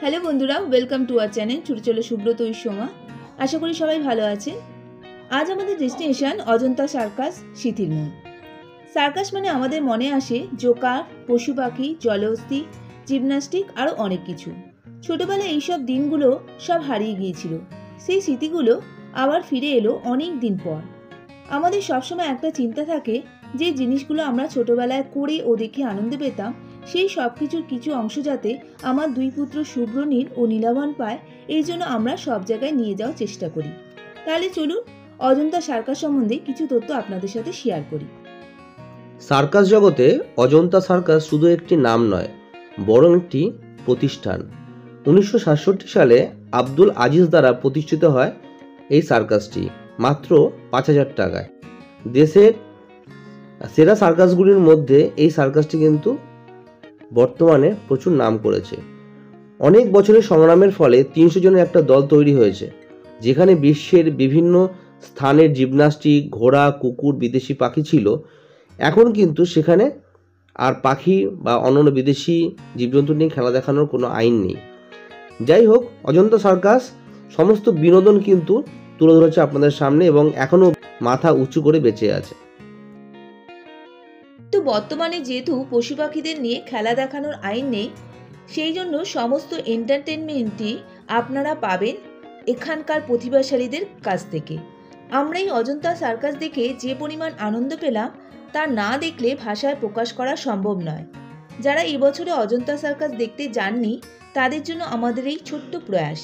Hello বন্ধুরা, welcome to our channel ছোটো চলো সুব্রত সোমা। আশা করি সবাই ভালো আছেন। আজ আমাদের ডেস্টিনেশন অজন্তা সার্কাস সিথির মোড়। সার্কাস মানে আমাদের মনে আসে জোকার, পশু পাখি, জলহস্তি, জিমন্যাস্টিক আরও অনেক কিছু। ছোটবেলায় এইসব দিনগুলো সব হারিয়ে গিয়েছিল। সেই স্মৃতিগুলো আবার ফিরে এলো অনেক দিন পর। আমাদের সবসময় একটা চিন্তা থাকে, যে জিনিসগুলো আমরা ছোটবেলায় করে ও দেখে আনন্দ পেতাম, সেই সব কিছুর কিছু অংশ যাতে আমার দুই পুত্র শুভ্রনীল ও নীলাভন পায়, এই জন্য আমরা সব জায়গায় নিয়ে যাওয়ার চেষ্টা করি। তাহলে চলুন অজন্তা সার্কাস সম্বন্ধে কিছু তথ্য আপনাদের সাথে শেয়ার করি। সার্কাস জগতে অজন্তা সার্কাস শুধু একটি নাম নয়, বরং একটি প্রতিষ্ঠান। 1967 সালে আব্দুল আজিজ দ্বারা প্রতিষ্ঠিত হয় এই সার্কাসটি মাত্র 5,000 টাকায়। দেশের সেরা সার্কাসগুলির মধ্যে এই সার্কাসটি কিন্তু বর্তমানে প্রচুর নাম করেছে। অনেক বছরের সংগ্রামের ফলে 300 জনের একটা দল তৈরি হয়েছে, যেখানে বিশ্বের বিভিন্ন স্থানের জিমন্যাস্টিক, ঘোড়া, কুকুর, বিদেশি পাখি ছিল। এখন কিন্তু সেখানে আর পাখি বা অন্যান্য বিদেশি জীবজন্তু নিয়ে খেলা দেখানোর কোনো আইন নেই। যাই হোক, অজন্তা সার্কাস সমস্ত বিনোদন কিন্তু তুলে ধরেছে আপনাদের সামনে এবং এখনও মাথা উঁচু করে বেঁচে আছে। তো বর্তমানে যেহেতু পশু পাখিদের নিয়ে খেলা দেখানোর আইন নেই, সেই জন্য সমস্ত এন্টারটেনমেন্টই আপনারা পাবেন এখানকার প্রতিভাশালীদের কাছ থেকে। আমরা এই অজন্তা সার্কাস দেখে যে পরিমাণ আনন্দ পেলাম, তা না দেখলে ভাষায় প্রকাশ করা সম্ভব নয়। যারা এবছরে অজন্তা সার্কাস দেখতে যাননি, তাদের জন্য আমাদের এই ছোট্ট প্রয়াস।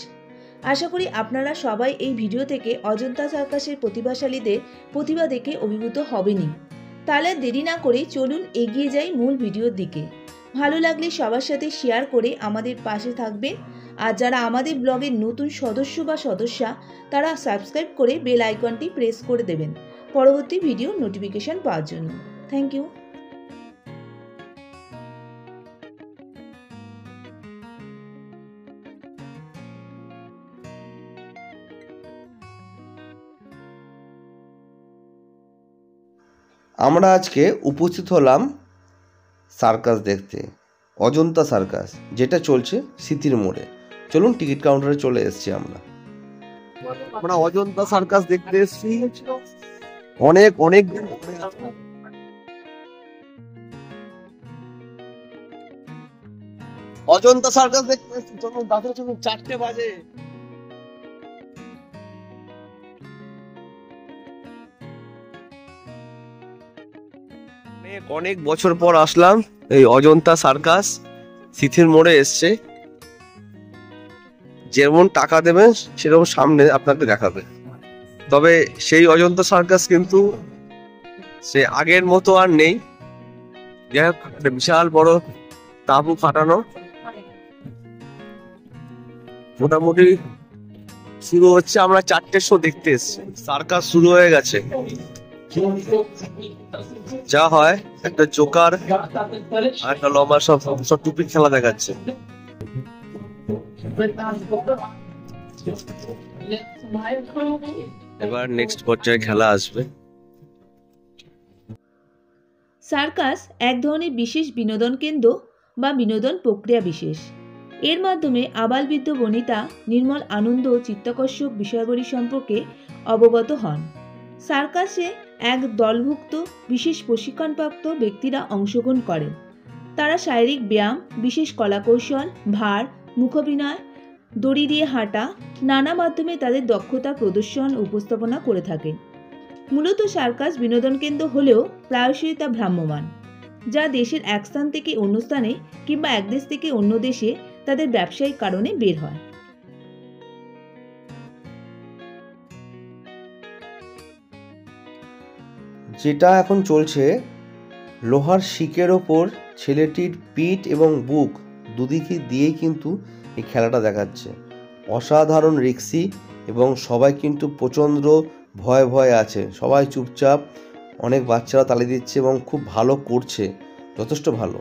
আশা করি আপনারা সবাই এই ভিডিও থেকে অজন্তা সার্কাসের প্রতিভাশালীদের প্রতিভা দেখে অভিভূত হবেনই। তাহলে দেরি না করে চলুন এগিয়ে যাই মূল ভিডিওর দিকে। ভালো লাগলে সবার সাথে শেয়ার করে আমাদের পাশে থাকবেন। আর যারা আমাদের ব্লগের নতুন সদস্য বা সদস্যা, তারা সাবস্ক্রাইব করে বেল আইকনটি প্রেস করে দেবেন পরবর্তী ভিডিও নোটিফিকেশন পাওয়ার জন্য। Thank you. আমরা আজকে উপস্থিত হলাম সার্কাস দেখতে, অজন্তা সার্কাস, যেটা চলছে সিথির মোড়ে। চলুন, টিকিট কাউন্টারে চলে এসেছি আমরা অজন্তা সার্কাস দেখতে এসেছি অনেক দিন পরে। অজন্তা সার্কাস দেখতে এসেছি, চলুন দাদা, চলুন, 4টে বাজে। অনেক বছর পর আসলাম এই অজন্তা সার্কাস সিথির মোড়ে এসছে। যেমন টাকা দেবেন সেরকম সামনে আপনাকে দেখাবে। তবে সেই অজন্তা সার্কাস কিন্তু সে আগের মতো আর নেই। বিশাল বড় তাঁবু ফাটানো, মোটামুটি শুরু হচ্ছে। আমরা 4টে শো দেখতে এসছি, সার্কাস শুরু হয়ে গেছে। যা হয়, একটা জোকার আর একটা লম্বা সব টুপি খেলা দেখাচ্ছে। এবার নেক্সট পর্যায়ে খেলা আসবে। সার্কাস এক ধরনের বিশেষ বিনোদন কেন্দ্র বা বিনোদন প্রক্রিয়া বিশেষ। এর মাধ্যমে আবালবৃদ্ধ বনিতা নির্মল আনন্দ ও চিত্তাকর্ষক বিষয়বলী সম্পর্কে অবগত হন। সার্কাসে এক দলভুক্ত বিশেষ প্রশিক্ষণপ্রাপ্ত ব্যক্তিরা অংশগ্রহণ করেন। তারা শারীরিক ব্যায়াম, বিশেষ কলাকৌশল, ভার, মুখাভিনয়, দড়ি দিয়ে হাঁটা, নানা মাধ্যমে তাদের দক্ষতা প্রদর্শন ও উপস্থাপনা করে থাকেন। মূলত সার্কাস বিনোদন কেন্দ্র হলেও প্রায়শই তা ভ্রাম্যমাণ, যা দেশের এক স্থান থেকে অন্য স্থানে কিংবা এক দেশ থেকে অন্য দেশে তাদের ব্যবসায়িক কারণে বের হয়। যেটা এখন চলছে, লোহার শিকের ওপর ছেলেটির পিঠ এবং বুক দুদিকে দিয়েই কিন্তু এই খেলাটা দেখাচ্ছে। অসাধারণ রিক্সি এবং সবাই কিন্তু প্রচণ্ড ভয়ে আছে, সবাই চুপচাপ। অনেক বাচ্চারা তালি দিচ্ছে এবং খুব ভালো করছে, যথেষ্ট ভালো।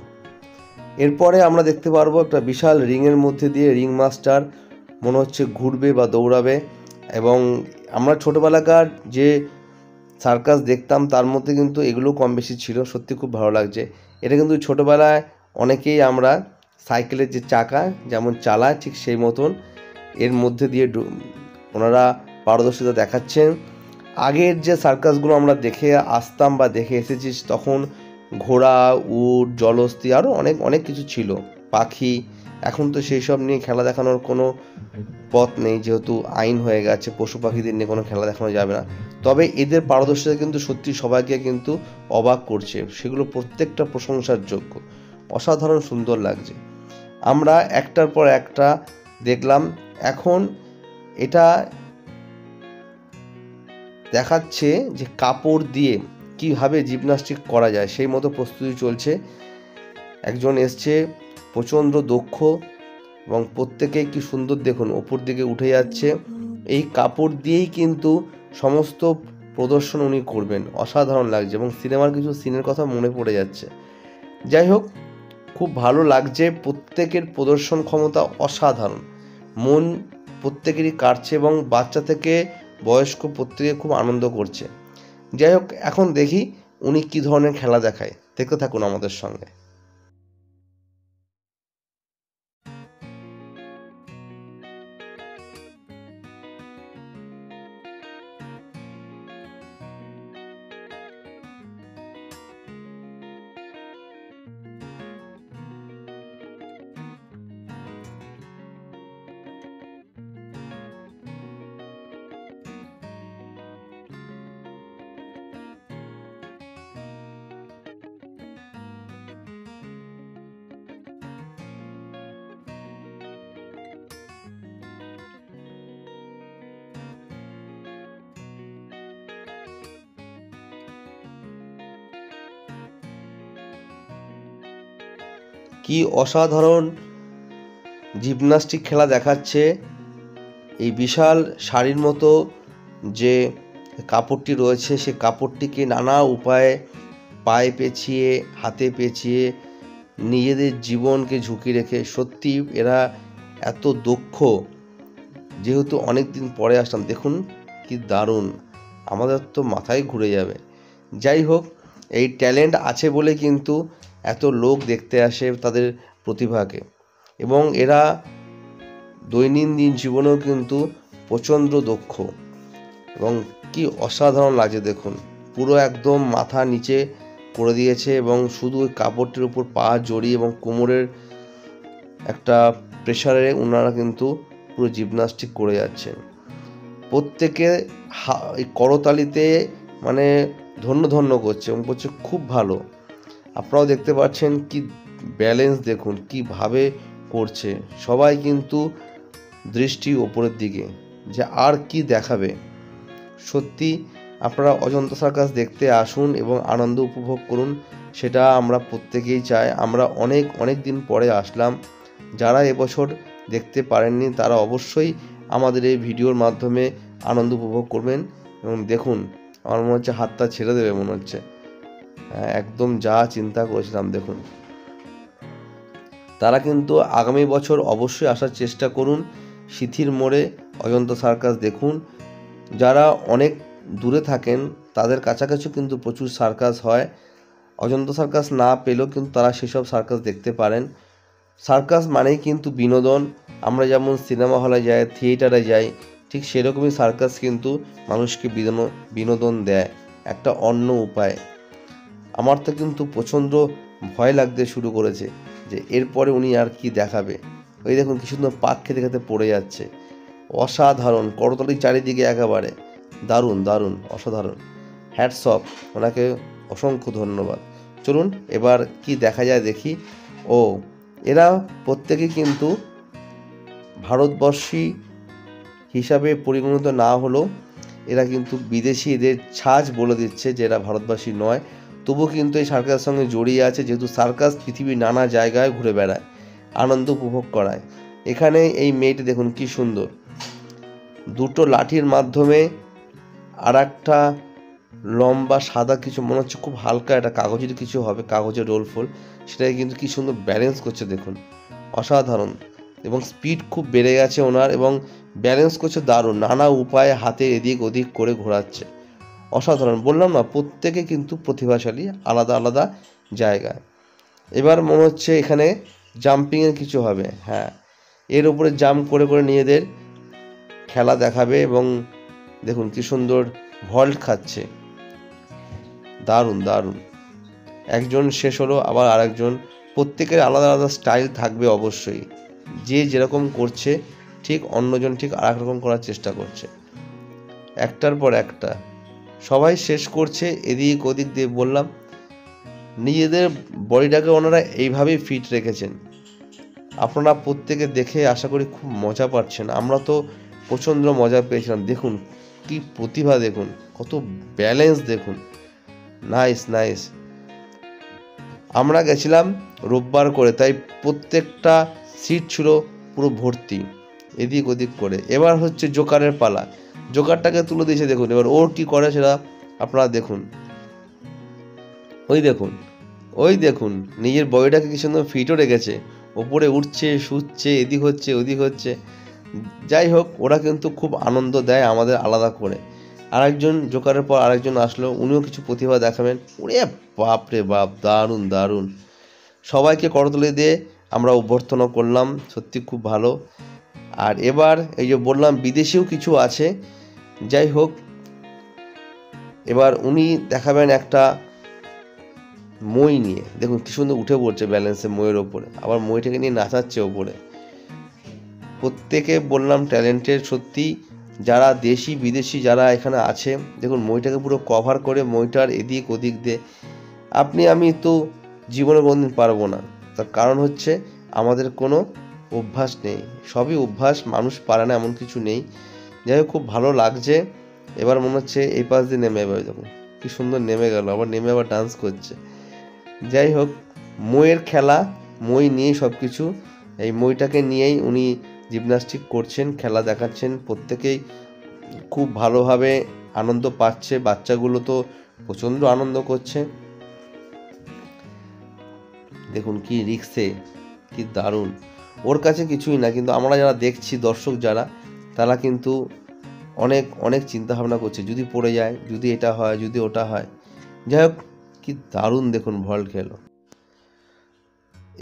এরপরে আমরা দেখতে পারবো একটা বিশাল রিংয়ের মধ্যে দিয়ে রিং মাস্টার মনে হচ্ছে ঘুরবে বা দৌড়াবে। এবং আমরা ছোটোবেলাকার যে সার্কাস দেখতাম তার মধ্যে কিন্তু এগুলো কম বেশি ছিল, সত্যি খুব ভালো লাগছে। এটা কিন্তু ছোটোবেলায় অনেকেই আমরা সাইকেলের যে চাকা যেমন চালায় ঠিক সেই মতন এর মধ্যে দিয়ে ওনারা পারদর্শিতা দেখাচ্ছেন। আগের যে সার্কাসগুলো আমরা দেখে আসতাম বা দেখে এসেছি তখন ঘোড়া, উট, জলহস্তী আরও অনেক অনেক কিছু ছিল, পাখি। এখন তো সেই সব নিয়ে খেলা দেখানোর কোনো পথ নেই, যেহেতু আইন হয়ে গেছে পশু পাখিদের নিয়ে কোনো খেলা দেখানো যাবে না। তবে এদের পারদর্শিতা কিন্তু সত্যি সবাইকে কিন্তু অবাক করছে, সেগুলো প্রত্যেকটা প্রশংসার যোগ্য, অসাধারণ সুন্দর লাগছে। আমরা একটার পর একটা দেখলাম। এখন এটা দেখাচ্ছে যে কাপড় দিয়ে কিভাবে জিমন্যাস্টিক করা যায় সেই মতো প্রস্তুতি চলছে। একজন এসছে প্রচণ্ড দক্ষ এবং প্রত্যেকেই কি সুন্দর দেখুন ওপর দিকে উঠে যাচ্ছে। এই কাপড় দিয়েই কিন্তু সমস্ত প্রদর্শন উনি করবেন, অসাধারণ লাগছে এবং সিনেমার কিছু সিনের কথা মনে পড়ে যাচ্ছে। যাই হোক, খুব ভালো লাগছে, প্রত্যেকের প্রদর্শন ক্ষমতা অসাধারণ, মন প্রত্যেকেরই কাটছে এবং বাচ্চা থেকে বয়স্ক প্রত্যেকে খুব আনন্দ করছে। যাই হোক, এখন দেখি উনি কী ধরনের খেলা দেখায়, দেখতে থাকুন আমাদের সঙ্গে। কি অসাধারণ জিমন্যাস্টিক খেলা দেখাচ্ছে। এই বিশাল শাড়ির মতো যে কাপড়টি রয়েছে সে কাপড়টিকে নানা উপায়ে পায়ে পেঁচিয়ে, হাতে পেঁচিয়ে, নিজেদের জীবনকে ঝুঁকি রেখে, সত্যি এরা এত দক্ষ, যেহেতু অনেক দিন পরে আসলাম, দেখুন কি দারুণ, আমাদের তো মাথায় ঘুরে যাবে। যাই হোক, এই ট্যালেন্ট আছে বলে কিন্তু এত লোক দেখতে আসে তাদের প্রতিভাকে, এবং এরা দৈনন্দিন জীবনেও কিন্তু প্রচণ্ড দক্ষ এবং কি অসাধারণ লাগছে দেখুন, পুরো একদম মাথা নিচে করে দিয়েছে এবং শুধু ওই কাপড়টির উপর পা জড়িয়ে এবং কোমরের একটা প্রেশারে ওনারা কিন্তু পুরো জিমন্যাস্টিক করে যাচ্ছেন। প্রত্যেকে এই করতালিতে মানে ধন্য ধন্য করছে এবং বলছে খুব ভালো। আপনারাও দেখতে পাচ্ছেন কি ব্যালেন্স দেখুন কিভাবে করছে, সবাই কিন্তু দৃষ্টি ওপরের দিকে যে আর কি দেখাবে। সত্যি আপনারা অজন্তা সার্কাস দেখতে আসুন এবং আনন্দ উপভোগ করুন, সেটা আমরা প্রত্যেকেই চাই। আমরা অনেক অনেক দিন পরে আসলাম, যারা এবছর দেখতে পারেননি তারা অবশ্যই আমাদের এই ভিডিওর মাধ্যমে আনন্দ উপভোগ করবেন। এবং দেখুন, আমার মনে হচ্ছে হাতটা ছেড়ে দেবে মনে হচ্ছে, একদম যা চিন্তা করেছিলাম। দেখুন, তারা কিন্তু আগামী বছর অবশ্যই আসার চেষ্টা করুন সিথির মোড়ে অজন্তা সার্কাস দেখুন। যারা অনেক দূরে থাকেন তাদের কাছাকাছি কিন্তু প্রচুর সার্কাস হয়, অজন্তা সার্কাস না পেলেও কিন্তু তারা সেসব সার্কাস দেখতে পারেন। সার্কাস মানেই কিন্তু বিনোদন। আমরা যেমন সিনেমা হলে যাই, থিয়েটারে যাই, ঠিক সেরকমই সার্কাস কিন্তু মানুষকে বিনোদন দেয়, একটা অন্য উপায়। আমার তো কিন্তু প্রচণ্ড ভয় লাগতে শুরু করেছে যে এরপরে উনি আর কি দেখাবে। ওই দেখুন কি সুন্দর পাক খেতে খেতে পড়ে যাচ্ছে, অসাধারণ, করতালি চারিদিকে একেবারে দারুণ দারুণ অসাধারণ। হ্যাটস অফ, ওনাকে অসংখ্য ধন্যবাদ। চলুন এবার কি দেখা যায় দেখি। ও, এরা প্রত্যেকে কিন্তু ভারতবর্ষী হিসাবে পরিগণিত না হলেও এরা কিন্তু বিদেশি, এদের ছাঁচ বলে দিচ্ছে যে এরা ভারতবাসী নয়, তবু কিন্তু এই সার্কাসের সঙ্গে জড়িয়ে আছে, যেহেতু সার্কাস পৃথিবীর নানা জায়গায় ঘুরে বেড়ায়, আনন্দ উপভোগ করায়। এখানে এই মেয়েটি দেখুন কি সুন্দর, দুটো লাঠির মাধ্যমে আর একটা লম্বা সাদা কিছু মনে হচ্ছে খুব হালকা, এটা কাগজের কিছু হবে, কাগজের রোল ফোল, সেটাই কিন্তু কি সুন্দর ব্যালেন্স করছে দেখুন, অসাধারণ। এবং স্পিড খুব বেড়ে গেছে ওনার, এবং ব্যালেন্স করছে দারুণ, নানা উপায়ে হাতে এদিক ওদিক করে ঘোরাচ্ছে, অসাধারণ। বললাম না, প্রত্যেকে কিন্তু প্রতিভাশালী আলাদা আলাদা জায়গায়। এবার মনে হচ্ছে এখানে জাম্পিংয়ের কিছু হবে, হ্যাঁ, এর উপরে জাম্প করে করে নিজেদের খেলা দেখাবে। এবং দেখুন কি সুন্দর ভল্ট খাচ্ছে, দারুণ দারুণ। একজন শেষ হলো, আবার আরেকজন, প্রত্যেকের আলাদা আলাদা স্টাইল থাকবে অবশ্যই। যে যেরকম করছে ঠিক অন্যজন ঠিক আর এক রকম করার চেষ্টা করছে, একটার পর একটা সবাই শেষ করছে এদিক ওদিক দিয়ে। বললাম নিজেদের বডিটাকে ওনারা এইভাবেই ফিট রেখেছেন। আপনারা প্রত্যেকে দেখে আশা করি খুব মজা পাচ্ছেন। আমরা তো প্রচণ্ড মজা পেয়েছিলাম। দেখুন কি প্রতিভা, দেখুন কত ব্যালেন্স, দেখুন নাইস নাইস। আমরা গেছিলাম রোববার করে, তাই প্রত্যেকটা সিট ছিল পুরো ভর্তি এদিক ওদিক করে। এবার হচ্ছে জোকারের পালা, জোকারটাকে তুলে দিয়েছে। দেখুন এবার ওর কি করে সেটা আপনারা দেখুন। ওই দেখুন, ওই দেখুন নিজের বডিটাকে কি সুন্দর ফিটও রেখেছে, ওপরে উঠছে শুচ্ছে, এদিক হচ্ছে ওদিক হচ্ছে। যাই হোক, ওরা কিন্তু খুব আনন্দ দেয় আমাদের আলাদা করে। আরেকজন জোকারের পর আরেকজন আসলো, উনিও কিছু প্রতিভা দেখাবেন। ওরে বাপ রে বাপ, দারুণ দারুণ। সবাইকে করতালি দিয়ে আমরা অভ্যর্থনা করলাম, সত্যি খুব ভালো। আর এবার এই যে বললাম বিদেশিও কিছু আছে। যাই হোক, এবার উনি দেখাবেন একটা মই নিয়ে। দেখুন কি সুন্দর উঠে পড়ছে ব্যালেন্সে মইয়ের ওপরে, আবার মইটাকে নিয়ে নাচাচ্ছে ওপরে। প্রত্যেকে বললাম ট্যালেন্টেড সত্যি, যারা দেশি বিদেশি যারা এখানে আছে। দেখুন মইটাকে পুরো কভার করে মইটার এদিক ওদিক দিয়ে। আমি তো জীবনে কোনোদিন পারবো না, তার কারণ হচ্ছে আমাদের কোনো অভ্যাস নেই। সবই অভ্যাস, মানুষ পারে না এমন কিছু নেই। যাই হোক, খুব ভালো লাগছে। এবার মনে হচ্ছে এই পাশ দিয়ে নেমে যাবে। দেখুন কি সুন্দর নেমে গেল, আবার নেমে আবার ডান্স করছে। যাই হোক, মইয়ের খেলা, মই নিয়েই সব কিছু। এই মইটাকে নিয়েই উনি জিমন্যাস্টিক করছেন, খেলা দেখাচ্ছেন। প্রত্যেকেই খুব ভালোভাবে আনন্দ পাচ্ছে, বাচ্চাগুলো তো প্রচণ্ড আনন্দ করছে। দেখুন কি রিক্সে, কি দারুণ। ওর কাছে কিছুই না, কিন্তু আমরা যারা দেখছি, দর্শক যারা, তারা কিন্তু অনেক অনেক চিন্তা ভাবনা করছে, যদি পড়ে যায়, যদি এটা হয়, যদি ওটা হয়। যাই হোক, কি দারুণ দেখুন ভল্ট খেলো।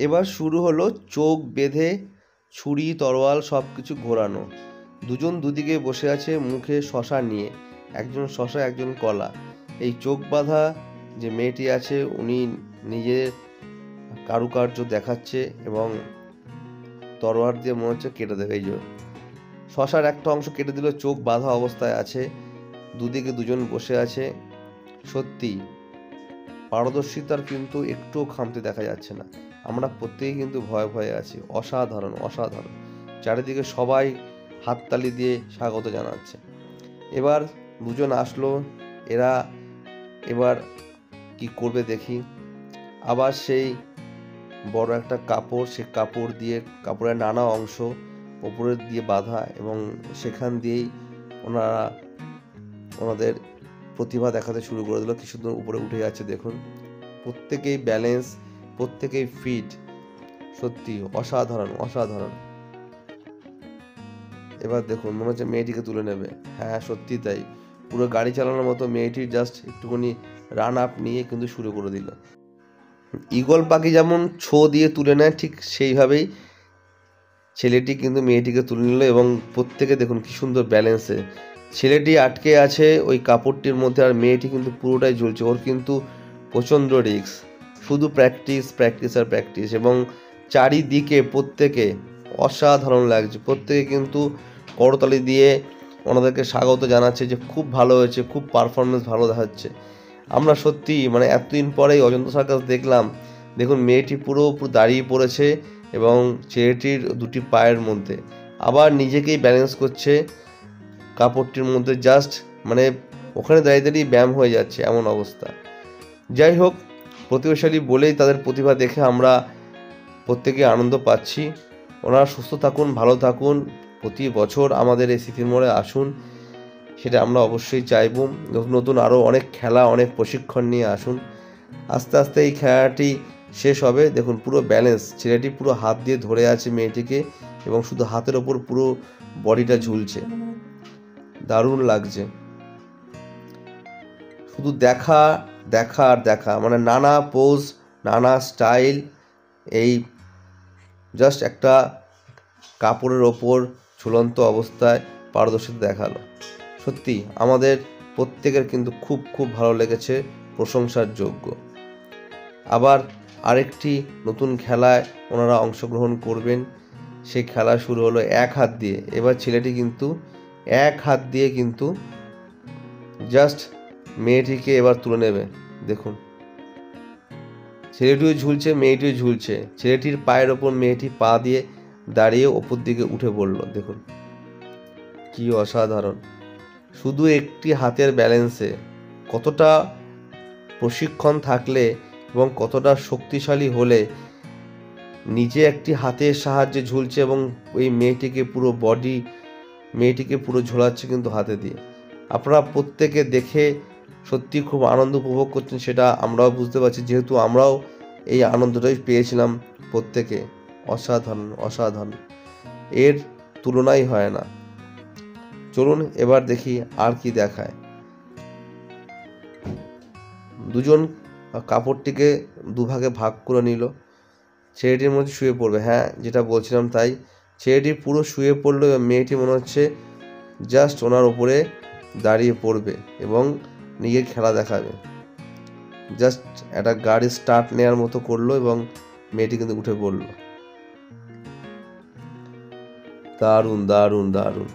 এবার শুরু হলো চোখ বেঁধে ছুরি তরোয়াল সব কিছু ঘোরানো। দুজন দুদিকে বসে আছে মুখে শশা নিয়ে, একজন শশা একজন কলা। এই চোখ বাঁধা যে মেয়েটি আছে, উনি নিজের কারুকার্য দেখাচ্ছে এবং তরোয়ার দিয়ে মনে হচ্ছে কেটে দেবে। এই যে শশার একটা অংশ কেটে দিল, চোখ বাঁধা অবস্থায় আছে, দুদিকে দুজন বসে আছে। সত্যি পারদর্শিতার কিন্তু একটুও খামতি দেখা যাচ্ছে না। আমরা প্রত্যেকেই কিন্তু ভয়ে ভয়ে আছি। অসাধারণ অসাধারণ, চারিদিকে সবাই হাততালি দিয়ে স্বাগত জানাচ্ছে। এবার দুজন আসলো, এরা এবার কি করবে দেখি। আবার সেই বড় একটা কাপড়, সে কাপড় দিয়ে, কাপড়ের নানা অংশ ওপরে দিয়ে বাঁধা, এবং সেখান দিয়েই ওনারা ওনাদের প্রতিভা দেখাতে শুরু করে দিল। কি সুন্দর উপরে উঠে যাচ্ছে দেখুন। প্রত্যেকেই ব্যালেন্স, প্রত্যেকেই ফিট, সত্যি অসাধারণ অসাধারণ। এবার দেখুন মনে হচ্ছে মেয়েটিকে তুলে নেবে। হ্যাঁ সত্যি তাই, পুরো গাড়ি চালানোর মতো মেয়েটির জাস্ট একটুখানি রান আপ নিয়ে কিন্তু শুরু করে দিল। ঈগল পাখি যেমন ছো দিয়ে তুলে নেয়, ঠিক সেইভাবেই ছেলেটি কিন্তু মেয়েটিকে তুলে নিল। এবং প্রত্যেকে দেখুন কি সুন্দর ব্যালেন্সে, ছেলেটি আটকে আছে ওই কাপড়টির মধ্যে, আর মেয়েটি কিন্তু পুরোটাই ঝুলছে। ওর কিন্তু প্রচণ্ড রিস্ক, শুধু প্র্যাকটিস প্র্যাকটিস আর প্র্যাকটিস। এবং চারিদিকে প্রত্যেকে অসাধারণ লাগছে, প্রত্যেকে কিন্তু করতালি দিয়ে ওনাদেরকে স্বাগত জানাচ্ছে যে খুব ভালো হয়েছে, খুব পারফরমেন্স ভালো দেখাচ্ছে। আমরা সত্যি মানে এতদিন পরেই অজন্তা সার্কাস দেখলাম। দেখুন মেয়েটি পুরো দাঁড়িয়ে পড়েছে এবং ছেলেটির দুটি পায়ের মধ্যে আবার নিজেকেই ব্যালেন্স করছে কাপড়টির মধ্যে। জাস্ট মানে ওখানে দাঁড়িয়ে দাঁড়িয়ে ব্যায়াম হয়ে যাচ্ছে এমন অবস্থা। যাই হোক, প্রতিভাশালী বলেই তাদের প্রতিভা দেখে আমরা প্রত্যেকে আনন্দ পাচ্ছি। ওনারা সুস্থ থাকুন, ভালো থাকুন, প্রতি বছর আমাদের এই স্মৃতির মোড়ে আসুন, সেটা আমরা অবশ্যই চাইব। নতুন নতুন আরও অনেক খেলা, অনেক প্রশিক্ষণ নিয়ে আসুন। আস্তে আস্তে এই খেলাটি শেষ হবে। দেখুন পুরো ব্যালেন্স, ছেলেটি পুরো হাত দিয়ে ধরে আছে মেয়েটিকে, এবং শুধু হাতের ওপর পুরো বডিটা ঝুলছে, দারুণ লাগছে। শুধু দেখা দেখা আর দেখা, মানে নানা পোজ, নানা স্টাইল, এই জাস্ট একটা কাপড়ের ওপর ঝুলন্ত অবস্থায় পারদর্শিতা দেখালো। সত্যি আমাদের প্রত্যেকের কিন্তু খুব খুব ভালো লেগেছে, প্রশংসার যোগ্য। আবার আরেকটি নতুন খেলায় ওনারা অংশগ্রহণ করবেন। সেই খেলা শুরু হলো এক হাত দিয়ে। এবার ছেলেটি কিন্তু এক হাত দিয়ে কিন্তু জাস্ট মেয়েটিকে এবার তুলে নেবে। দেখুন, ছেলেটিও ঝুলছে, মেয়েটিও ঝুলছে। ছেলেটির পায়ের ওপর মেয়েটি পা দিয়ে দাঁড়িয়ে ওপর দিকে উঠে পড়ল। দেখুন কি অসাধারণ! শুধু একটি হাতের ব্যালেন্সে কতটা প্রশিক্ষণ থাকলে এবং কতটা শক্তিশালী হলে নিজে একটি হাতের সাহায্যে ঝুলছে এবং ওই মেয়েটিকে পুরো ঝোলাচ্ছে কিন্তু হাতে দিয়ে। আপনারা প্রত্যেকে দেখে সত্যি খুব আনন্দ উপভোগ করছেন, সেটা আমরাও বুঝতে পারছি, যেহেতু আমরাও এই আনন্দটাই পেয়েছিলাম প্রত্যেকে। অসাধারণ অসাধারণ, এর তুলনাই হয় না। চলুন এবার দেখি আর কি দেখায়। দুজন কাপড়টিকে দুভাগে ভাগ করে নিল। ছেলেটির মধ্যে শুয়ে পড়বে, হ্যাঁ যেটা বলছিলাম তাই। ছেলেটি পুরো শুয়ে পড়লো এবং মেয়েটি মনে হচ্ছে জাস্ট ওনার উপরে দাঁড়িয়ে পড়বে এবং নিজের খেলা দেখাবে। জাস্ট একটা গাড়ি স্টার্ট নেওয়ার মতো করলো এবং মেয়েটি কিন্তু উঠে পড়লো। দারুণ দারুণ দারুণ,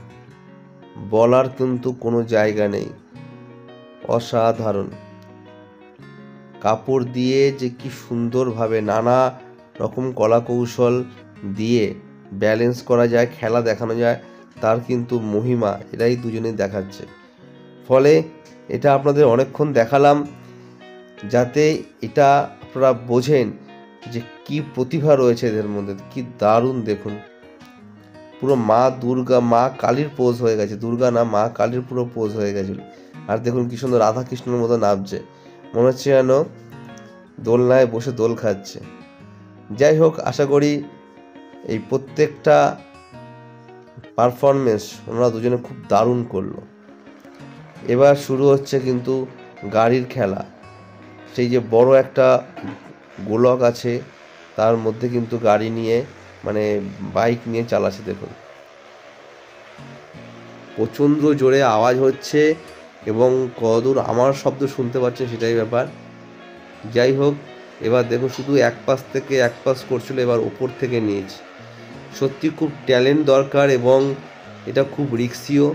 বলার কিন্তু কোনো জায়গা নেই, অসাধারণ। কাপড় দিয়ে যে কি সুন্দরভাবে নানা রকম কলা কৌশল দিয়ে ব্যালেন্স করা যায়, খেলা দেখানো যায়, তার কিন্তু মহিমা এরাই দুজনেই দেখাচ্ছে। ফলে এটা আপনাদের অনেকক্ষণ দেখালাম যাতে এটা আপনারা বোঝেন যে কি প্রতিভা রয়েছে এদের মধ্যে। কি দারুণ দেখুন, পুরো মা দুর্গা, মা কালীর পোজ হয়ে গেছে। দুর্গা না, মা কালীর পুরো পোজ হয়ে গেছিল। আর দেখুন কি সুন্দর রাধা কৃষ্ণের মতো নাচছে, মনে হচ্ছে যেন দোলনায় বসে দোল খাচ্ছে। যাই হোক, আশা করি এই প্রত্যেকটা পারফরমেন্স ওনারা দুজনে খুব দারুণ করলো। এবার শুরু হচ্ছে কিন্তু গাড়ির খেলা। সেই যে বড় একটা গোলক আছে তার মধ্যে কিন্তু গাড়ি নিয়ে, মানে বাইক নিয়ে চালাচ্ছে। দেখুন প্রচণ্ড জোরে আওয়াজ হচ্ছে এবং কতদূর আমার শব্দ শুনতে পাচ্ছেন সেটাই ব্যাপার। যাই হোক, এবার দেখো শুধু এক পাশ থেকে এক পাশ করছিল, এবার ওপর থেকে নিয়েছে। সত্যি খুব ট্যালেন্ট দরকার এবং এটা খুব রিস্কিও।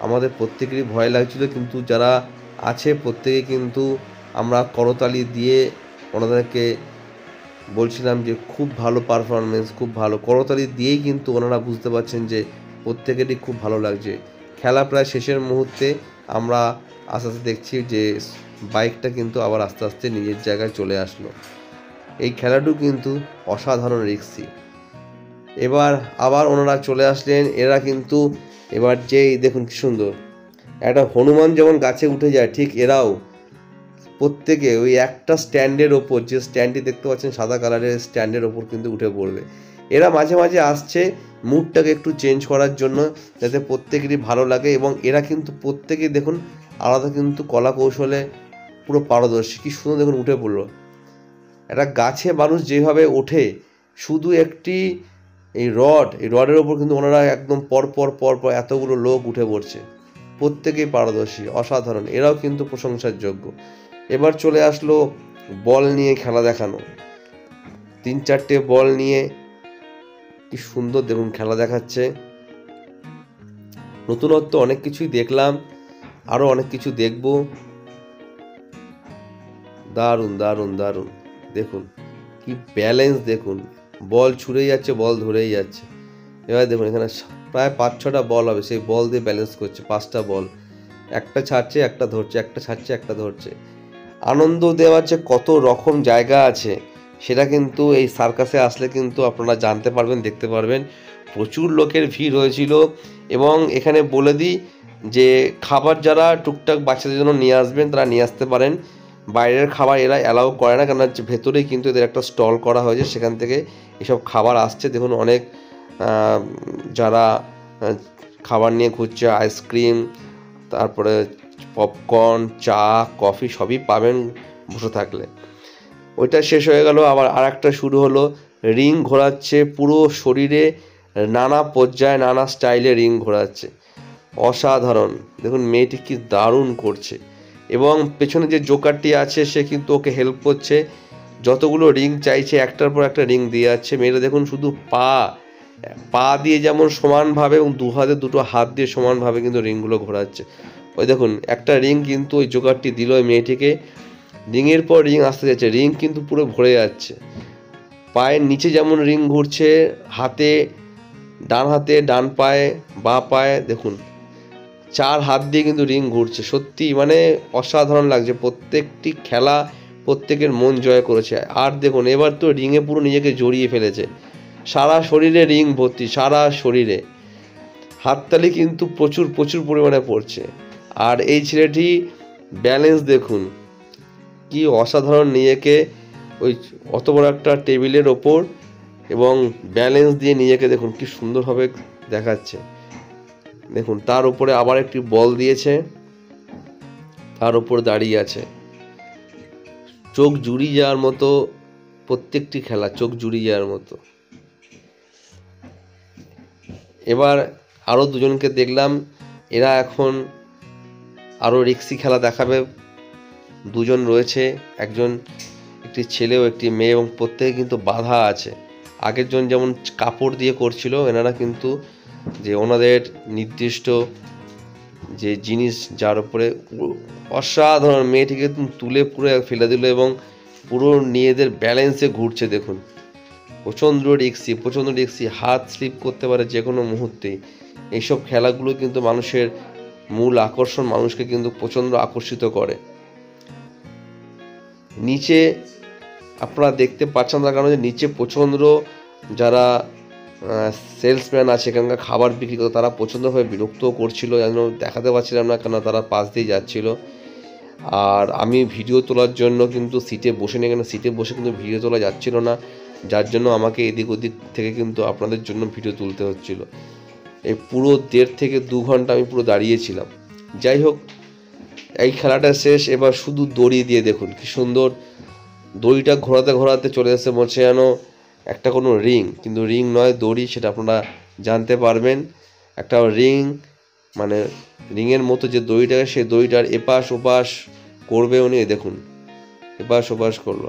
আমাদের প্রত্যেকেরই ভয় লাগছিল, কিন্তু যারা আছে প্রত্যেকে কিন্তু আমরা করতালি দিয়ে ওনাদেরকে বলছিলাম যে খুব ভালো পারফরমেন্স, খুব ভালো। করতালি দিয়েই কিন্তু ওনারা বুঝতে পারছেন যে প্রত্যেকেরই খুব ভালো লাগছে। খেলা প্রায় শেষের মুহূর্তে আমরা আস্তে আস্তে দেখছি যে বাইকটা কিন্তু আবার আস্তে আস্তে নিজের জায়গায় চলে আসলো। এই খেলাটিও কিন্তু অসাধারণ রিস্কি। এবার আবার ওনারা চলে আসলেন। এরা কিন্তু এবার যেই দেখুন কি সুন্দর, একটা হনুমান যেমন গাছে উঠে যায়, ঠিক এরাও প্রত্যেকে ওই একটা স্ট্যান্ডের ওপর, যে স্ট্যান্ডটি দেখতে পাচ্ছেন সাদা কালারের, স্ট্যান্ডের ওপর কিন্তু উঠে পড়বে। এরা মাঝে মাঝে আসছে মুডটাকে একটু চেঞ্জ করার জন্য, যাতে প্রত্যেকেরই ভালো লাগে। এবং এরা কিন্তু প্রত্যেকেই দেখুন আলাদা কিন্তু কলা কৌশলে পুরো পারদর্শী। কি সুন্দর দেখুন উঠে পড়লো। একটা গাছে মানুষ যেভাবে ওঠে, শুধু একটি এই রডের ওপর কিন্তু ওনারা একদম পরপর এতগুলো লোক উঠে পড়ছে। প্রত্যেকেই পারদর্শী, অসাধারণ। এরাও কিন্তু প্রশংসার যোগ্য। এবার চলে আসলো বল নিয়ে খেলা দেখানো। 3-4টে বল নিয়ে কি সুন্দর দেখুন খেলা দেখাচ্ছে। নতুনত্ব অনেক কিছুই দেখলাম, আরও অনেক কিছু দেখব। দারুণ দারুণ দারুণ, দেখুন কি ব্যালেন্স, দেখুন বল ছুঁড়েই যাচ্ছে, বল ধরেই যাচ্ছে। এবার দেখুন এখানে প্রায় 5-6টা বল হবে, সেই বল দিয়ে ব্যালেন্স করছে। 5টা বল, একটা ছাড়ছে একটা ধরছে, একটা ছাড়ছে একটা ধরছে। আনন্দ দেওয়ার যে কত রকম জায়গা আছে সেটা কিন্তু এই সার্কাসে আসলে কিন্তু আপনারা জানতে পারবেন, দেখতে পারবেন। প্রচুর লোকের ভিড় হয়েছিল। এবং এখানে বলে দিই যে খাবার যারা টুকটাক বাচ্চাদের জন্য নিয়ে আসবেন তারা নিয়ে আসতে পারেন। বাইরের খাবার এরা অ্যালাউ করে না, কেননা ভেতরেই কিন্তু এদের একটা স্টল করা হয়েছে, সেখান থেকে এসব খাবার আসছে। দেখুন অনেক যারা খাবার নিয়ে ঘুরছে, আইসক্রিম, তারপরে পপকর্ন, চা, কফি সবই পাবেন বসে থাকলে। ওইটা শেষ হয়ে গেল, আবার আর একটা শুরু হলো। রিং ঘোরাচ্ছে, পুরো শরীরে নানা পর্যায়ে নানা স্টাইলে রিং ঘোরাচ্ছে, অসাধারণ। দেখুন মেয়েটি কি দারুণ করছে, এবং পেছনে যে জোকারটি আছে সে কিন্তু ওকে হেল্প করছে, যতগুলো রিং চাইছে একটার পর একটা রিং দিয়ে যাচ্ছে। মেয়েটা দেখুন শুধু পা দিয়ে যেমন সমানভাবে এবং দুটো হাত দিয়ে সমানভাবে কিন্তু রিংগুলো ঘোরাচ্ছে। ওই দেখুন একটা রিং কিন্তু ওই জোকারটি দিল ওই মেয়েটিকে, রিংয়ের পর রিং আসতে যাচ্ছে, রিং কিন্তু পুরো ভরে যাচ্ছে। পায়ের নিচে যেমন রিং ঘুরছে, ডান হাতে, ডান পায়ে, বাঁ পায়ে দেখুন 4 হাত দিয়ে কিন্তু রিং ঘুরছে। সত্যি মানে অসাধারণ লাগছে, প্রত্যেকটি খেলা প্রত্যেকের মন জয় করেছে। আর দেখুন এবার তো রিংয়ে পুরো নিজেকে জড়িয়ে ফেলেছে, সারা শরীরে রিং ভর্তি, সারা শরীরে হাততালি কিন্তু প্রচুর প্রচুর পরিমাণে পড়ছে। আর এই ছেলেটি ব্যালেন্স দেখুন কি অসাধারণ, নিজেকে ওই অত বড় একটা টেবিলের ওপর এবং ব্যালেন্স দিয়ে নিজেকে দেখুন কি সুন্দরভাবে দেখাচ্ছে। দেখুন তার উপরে আবার একটি বল দিয়েছে, তার উপর দাঁড়িয়ে আছে। চোখ জুড়িয়ে যাওয়ার মতো প্রত্যেকটি খেলা, চোখ জুড়িয়ে যাওয়ার মতো। এবার আরও দুজনকে দেখলাম, এরা এখন আরও রিক্সি খেলা দেখাবে। দুজন রয়েছে, একটি ছেলে ও একটি মেয়ে, এবং প্রত্যেকে কিন্তু বাধা আছে। আগের জন যেমন কাপড় দিয়ে করছিল, এনারা কিন্তু যে ওনাদের নির্দিষ্ট যে জিনিস যার উপরে অসাধারণ, মেয়েটিকে তুলে পুরো ফেলে দিল এবং পুরো নিজেদের ব্যালেন্সে ঘুরছে। দেখুন প্রচণ্ড রিক্সি, হাত স্লিপ করতে পারে যে কোনো মুহূর্তেই। এইসব খেলাগুলো কিন্তু মানুষের মূল আকর্ষণ, মানুষকে কিন্তু প্রচণ্ড আকর্ষিত করে। নিচে আপনারা দেখতে পাচ্ছেন তার কারণে নিচে প্রচণ্ড যারা সেলসম্যান আছে, এখানকার খাবার বিক্রি করে, তারা প্রচণ্ডভাবে বিরক্তও করছিল, যেন দেখাতে পারছিলাম না কেন তারা পাশ দিয়ে যাচ্ছিল। আর আমি ভিডিও তোলার জন্য কিন্তু সিটে বসে নিয়ে, কেন সিটে বসে কিন্তু ভিডিও তোলা যাচ্ছিল না, যার জন্য আমাকে এদিক ওদিক থেকে কিন্তু আপনাদের জন্য ভিডিও তুলতে হচ্ছিল। এই পুরো 1.5 থেকে 2 ঘন্টা আমি পুরো দাঁড়িয়েছিলাম। যাই হোক, এই খেলাটা শেষ। এবার শুধু দড়ি দিয়ে দেখুন কি সুন্দর, দড়িটা ঘোরাতে ঘোরাতে চলে এসে মরছে যেন একটা কোনো রিং, কিন্তু রিং নয়, দড়ি, সেটা আপনারা জানতে পারবেন। একটা রিং মানে রিংয়ের মতো যে দড়িটাকে, সেই দড়িটার এপাশ ওপাশ করবে উনি, দেখুন এপাশ ওপাশ করলো।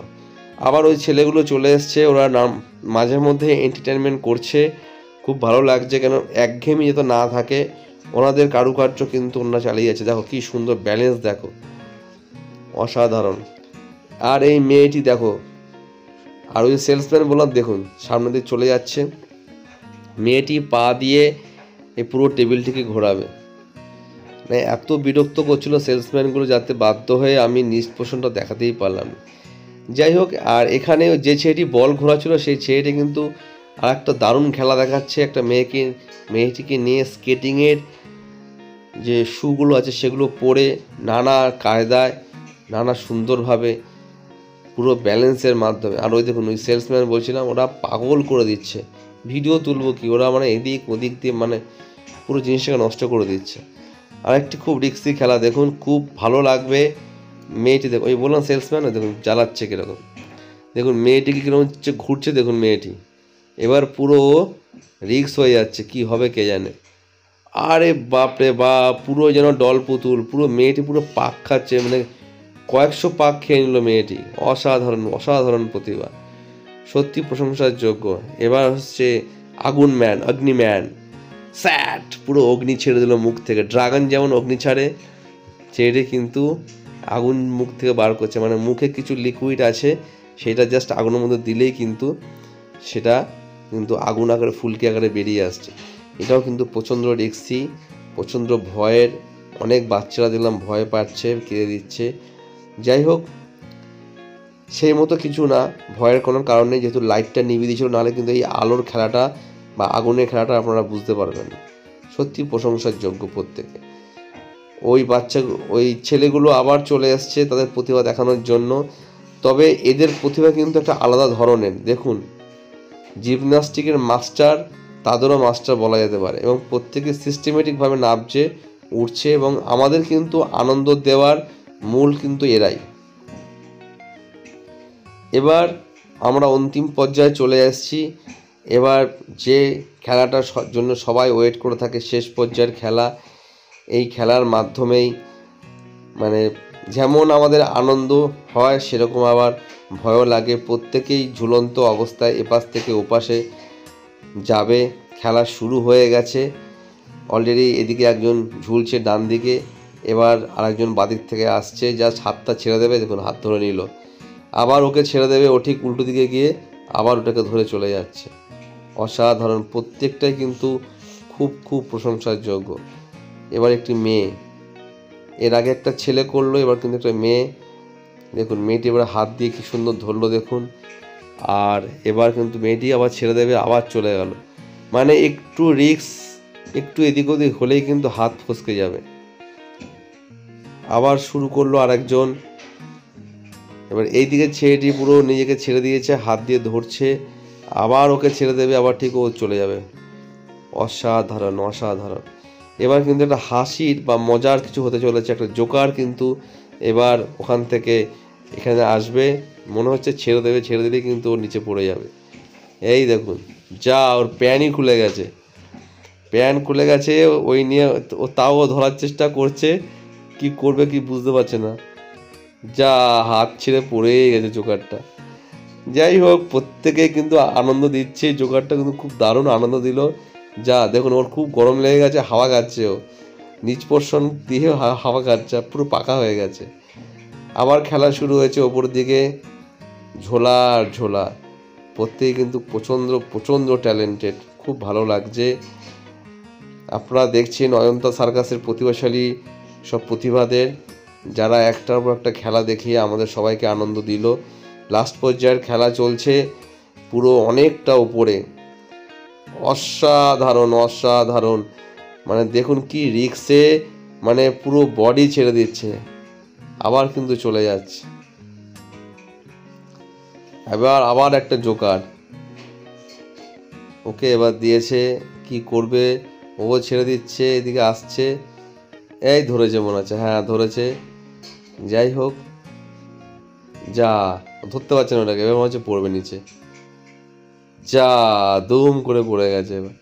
আবার ওই ছেলেগুলো চলে এসছে, ওরা মাঝে মধ্যে এন্টারটেনমেন্ট করছে, খুব ভালো লাগছে, কেন একঘেয়েমি যাতে না থাকে, ওনাদের কারুকার্য কিন্তু ওনারা চালিয়ে যাচ্ছে। দেখো কি সুন্দর ব্যালেন্স, দেখো অসাধারণ। আর এই মেয়েটি দেখো, আর ওই সেলসম্যান বললাম দেখুন সামনে দিয়ে চলে যাচ্ছে, মেয়েটি পা দিয়ে এই পুরো টেবিলটিকে ঘোরাবে। মানে এত বিরক্ত করছিল সেলসম্যানগুলো, যাতে বাধ্য হয়ে আমি নিজ পোষণটা দেখাতেই পারলাম। যাই হোক, আর এখানে যে ছেলেটি বল ঘোরাচ্ছিল সেই ছেলেটি কিন্তু আর একটা দারুণ খেলা দেখাচ্ছে। একটা মেয়েটিকে নিয়ে স্কেটিংয়ের যে শুগুলো আছে সেগুলো পরে নানা কায়দায়, নানা সুন্দরভাবে, পুরো ব্যালেন্সের মাধ্যমে। আর ওই দেখুন ওই সেলসম্যান বলছিলাম, ওরা পাগল করে দিচ্ছে, ভিডিও তুলবো কি, ওরা মানে এদিক ওদিক দিয়ে মানে পুরো জিনিসটাকে নষ্ট করে দিচ্ছে। আর একটি খুব রিক্সি খেলা দেখুন, খুব ভালো লাগবে। মেয়েটি দেখুন, ওই বললাম সেলসম্যান, দেখুন জ্বালাচ্ছে কীরকম, দেখুন মেয়েটিকে কীরকম ঘুরছে, দেখুন মেয়েটি এবার পুরো রিক্স হয়ে যাচ্ছে, কি হবে কে জানে। আরে বাপরে বাপ, পুরো যেন ডল পুতুল, পুরো মেয়েটি পুরো পাক খাচ্ছে, মানে কয়েকশো পাক খেয়ে নিল মেয়েটি। অসাধারণ অসাধারণ প্রতিভা, সত্যি প্রশংসার যোগ্য। এবার হচ্ছে অগ্নিম্যান স্যাট, পুরো অগ্নি ছেড়ে দিল মুখ থেকে। ড্রাগন যেমন অগ্নি ছাড়ে, ছেড়ে কিন্তু আগুন মুখ থেকে বার করছে, মানে মুখে কিছু লিকুইড আছে, সেটা জাস্ট আগুনের মধ্যে দিলেই কিন্তু সেটা কিন্তু আগুন আকারে ফুলকি আকারে বেরিয়ে আসছে। এটাও কিন্তু প্রচণ্ড রিক্সি, প্রচণ্ড ভয়ের। অনেক বাচ্চারা দেখলাম ভয় পাচ্ছে, কেঁদে দিচ্ছে। যাই হোক, সেই মতো কিছু না, ভয়ের কোনো কারণ নেই, যেহেতু লাইটটা নিভিয়ে দিয়েছিল, নাহলে কিন্তু এই আলোর খেলাটা বা আগুনের খেলাটা আপনারা বুঝতে পারবেন। সত্যি প্রশংসার যোগ্য প্রত্যেকে। ওই ছেলেগুলো আবার চলে এসছে তাদের প্রতিভা দেখানোর জন্য, তবে এদের প্রতিভা কিন্তু একটা আলাদা ধরনের। দেখুন জিমন্যাস্টিকের মাস্টার, তাদেরও মাস্টার বলা যেতে পারে, এবং প্রত্যেকে সিস্টেমেটিকভাবে নামছে, উঠছে, এবং আমাদের কিন্তু আনন্দ দেওয়ার মূল কিন্তু এরাই। এবার আমরা অন্তিম পর্যায়ে চলে এসেছি। এবার যে খেলাটার জন্য সবাই ওয়েট করে থাকে, শেষ পর্যায়ের খেলা। এই খেলার মাধ্যমেই মানে যেমন আমাদের আনন্দ হয় সেরকম আবার ভয়ও লাগে। প্রত্যেকেই ঝুলন্ত অবস্থায় এপাশ থেকে ওপাশে যাবে। খেলা শুরু হয়ে গেছে অলরেডি। এদিকে একজন ঝুলছে ডান দিকে, এবার আরেকজন বাদিক থেকে আসছে, জাস্ট হাতটা ছেড়ে দেবে, দেখুন হাত ধরে নিল, আবার ওকে ছেড়ে দেবে, ও ঠিক উল্টো দিকে গিয়ে আবার ওটাকে ধরে চলে যাচ্ছে। অসাধারণ, প্রত্যেকটাই কিন্তু খুব খুব প্রশংসার যোগ্য। এবার একটি মেয়ে, এর আগে একটা ছেলে করলো, এবার কিন্তু একটা মেয়ে, দেখুন মেয়েটি এবার হাত দিয়ে কি সুন্দর ধরলো দেখুন। আর এবার কিন্তু মেয়েটি আবার ছেড়ে দেবে, আবার চলে গেল। মানে একটু রিস্ক, একটু এদিক ওদিক হলেই কিন্তু হাত ফসকে যাবে। আবার শুরু করলো আরেকজন। এবার এইদিকে ছেলেটি পুরো নিজেকে ছেড়ে দিয়েছে, হাত দিয়ে ধরছে, আবার ওকে ছেড়ে দেবে, আবার ঠিক ও চলে যাবে। অসাধারণ অসাধারণ। এবার কিন্তু একটা হাসির বা মজার কিছু হতে চলেছে। একটা জোকার কিন্তু এবার ওখান থেকে এখানে আসবে, মনে হচ্ছে ছেড়ে দেবে, ছেড়ে দিলেই কিন্তু ওর নিচে পড়ে যাবে। এই দেখুন, যা ওর প্যানই খুলে গেছে, প্যান খুলে গেছে, ওই নিয়ে ও তাও ধরার চেষ্টা করছে, কি করবে কি বুঝতে পারছে না, যা হাত ছেড়ে পড়েই গেছে জোকারটা। যাই হোক, প্রত্যেকেই কিন্তু আনন্দ দিচ্ছে। জোকারটা কিন্তু খুব দারুণ আনন্দ দিল। যা দেখুন, ওর খুব গরম লেগে গেছে, হাওয়া খাচ্ছে, ও নিচ পোর্শন দিয়ে হাওয়া খাচ্ছে, পুরো পাকা হয়ে গেছে। আবার খেলা শুরু হয়েছে ওপর দিকে, ঝোলা আর ঝোলা। প্রত্যেকে কিন্তু প্রচণ্ড প্রচণ্ড ট্যালেন্টেড, খুব ভালো লাগছে। আপনারা দেখছেন অজন্তা সার্কাসের প্রতিভাশালী সব প্রতিভাদের, যারা একটার পর একটা খেলা দেখিয়ে আমাদের সবাইকে আনন্দ দিল। লাস্ট পর্যায়ের খেলা চলছে পুরো অনেকটা উপরে। অসাধারণ অসাধারণ, মানে দেখুন কি রিক্সে, মানে পুরো বডি ছেড়ে দিচ্ছে, আবার কিন্তু চলে যাচ্ছে। আবার একটা জোকার, ওকে এবার দিয়েছে, কি করবে, ও ছেড়ে দিচ্ছে, এদিকে আসছে, এই ধরেছে মনে হচ্ছে, হ্যাঁ ধরেছে। যাই হোক, যা ধরতে পারছে না ওটাকে, এবার মনে হচ্ছে পড়বে নিচে, যা দুম করে পড়ে গেছে এবার।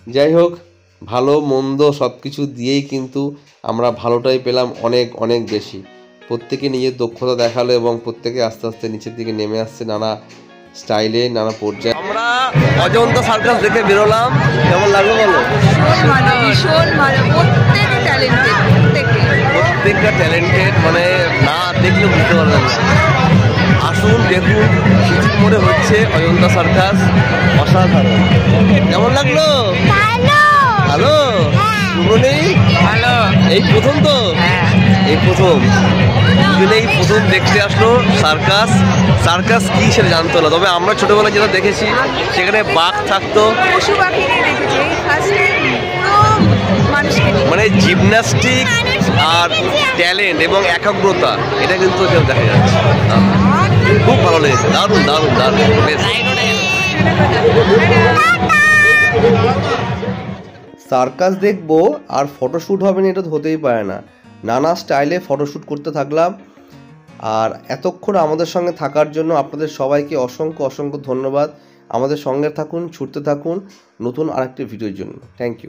যাই হোক, ভালো মন্দ সব কিছু দিয়েই কিন্তু আমরা ভালোটাই পেলাম অনেক অনেক বেশি। প্রত্যেকে নিজের দক্ষতা দেখালো এবং প্রত্যেকে আস্তে আস্তে নিচের দিকে নেমে আসছে নানা স্টাইলে, নানা পর্যায়ে। আমরা অজন্তা সার্কাস দেখে বেরোলাম, কেমন লাগলো বলো? ভীষণ ভালো, প্রত্যেকটা ট্যালেন্টেড, মানে না দেখলে বুঝতে পারবেন না। আসুন দেখুন, শীতের মোড়ে হচ্ছে অজন্তা সার্কাস, অসাধারণ। কেমন লাগলো? ভালো, ভালো। এই প্রথম তো, এই প্রথম দুজনেই প্রথম দেখতে আসলো সার্কাস। সার্কাস কি সেটা জানতো না, তবে আমরা ছোটবেলায় যেটা দেখেছি সেখানে বাঘ থাকতো, মানে জিমন্যাস্টিক আর ট্যালেন্ট এবং একাগ্রতা, এটা কিন্তু দেখা যাচ্ছে। খুব ভালো লেগেছে, দারুণ দারুণ দারুণ। সার্কাস দেখবো আর ফটোশ্যুট হবে না, এটা তো হতেই পারে না। নানা স্টাইলে ফটোশ্যুট করতে থাকলাম। আর এতক্ষণ আমাদের সঙ্গে থাকার জন্য আপনাদের সবাইকে অসংখ্য অসংখ্য ধন্যবাদ। আমাদের সঙ্গে থাকুন, ছুটতে থাকুন নতুন আরেকটি ভিডিওর জন্য। Thank you.